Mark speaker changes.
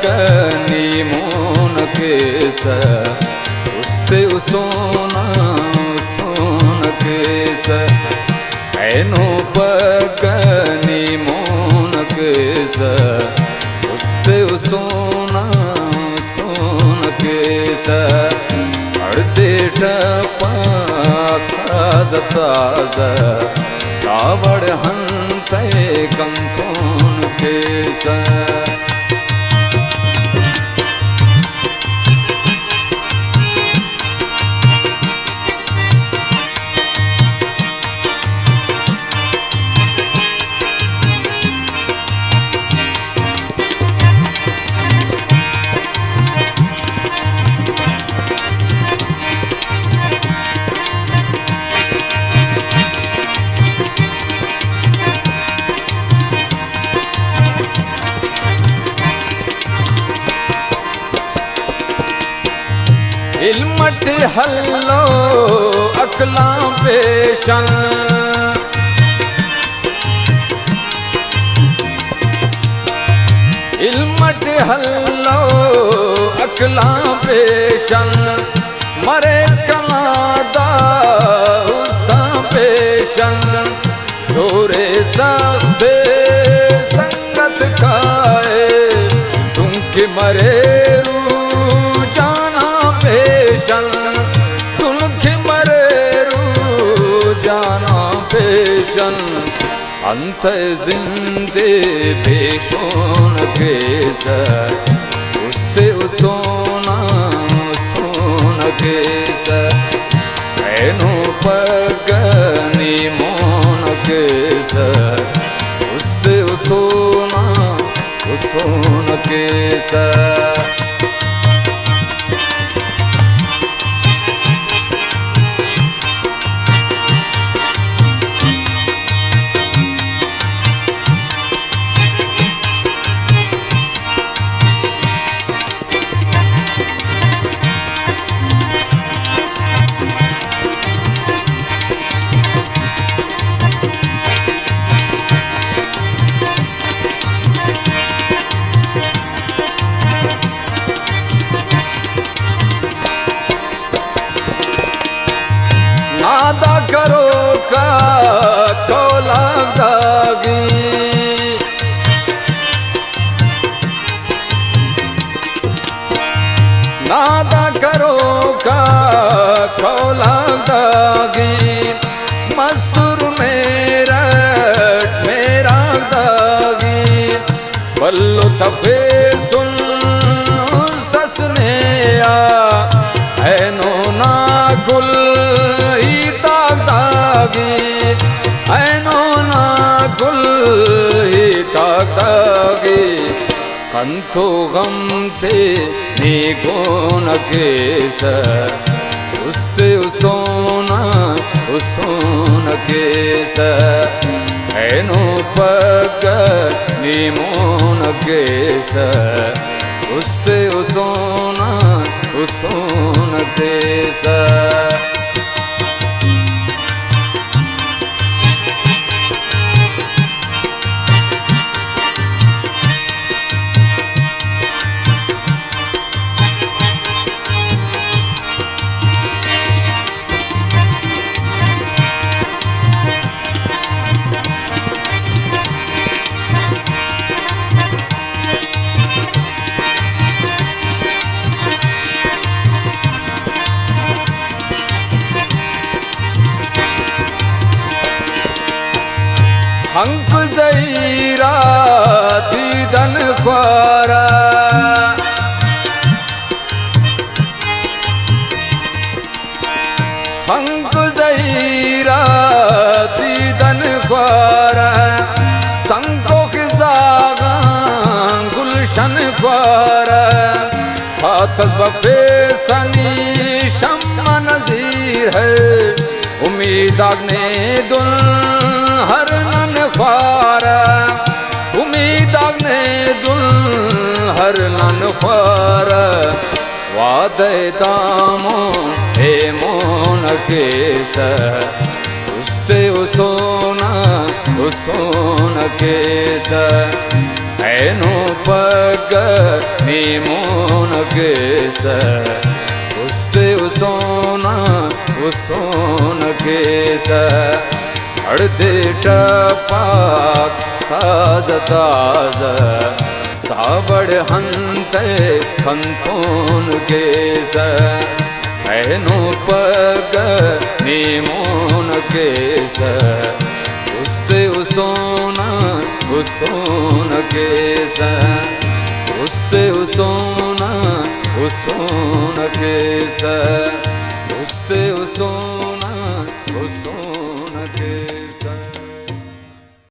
Speaker 1: पगनी मोन केस उस्ते उसोना सोन केस ऐनो पगनी मोन केस उस्ते उसोना सोन केस अर्धे टपा ताज ताज कावड़ हंते कंतोन केस इल्मट हल्लो अकला पेशन इल्मट हल्लो अकला पेशन मरेज कलादा उस्ता पेशन सोरे सख्ते संगत खाए तुमके मरेरू तुलखी मरेरू जाना पेशन अंत जिंदे पेशोन केस उस्ते उसोना सोन केस ऐनो पगनी मोन केस उस्ते उसोना उसोन केस नादा करो का कोला दागी नादा करो का कोला दागी मसूर मेरा दागी बल्लो तफे सुन तसने ऐनो ना गुल ऐनो ना गुल ही तागी कंतो गम थे निगोन केस उस्ते उसोन केस ऐनो पग निमोन case उस्ते उसोन case hunk ज़हीरा Deedan ख्वारा hunk ज़हीरा Deedan ख्वारा तंको खिज़ागा गुलशन ख्वारा सातस बफे सनी शम्मा नज़ीर है उम्मीद आगने दुल हर नन ख्वारा उम्मीद आगने दुल हर नन ख्वारा वादे दामो हे मोन केस उस्ते उसोन केस ऐनो पग नीमोन केस उस्ते उसोना उसोन केस अड़ते टपाक ताज ताज ताबड़ हंते हंतोन केस ऐनो पग नीमोन केस उस्ते उसोना उसोन केस उस्ते उसोना उसोन केस उस्ते उसोना उसोन केस।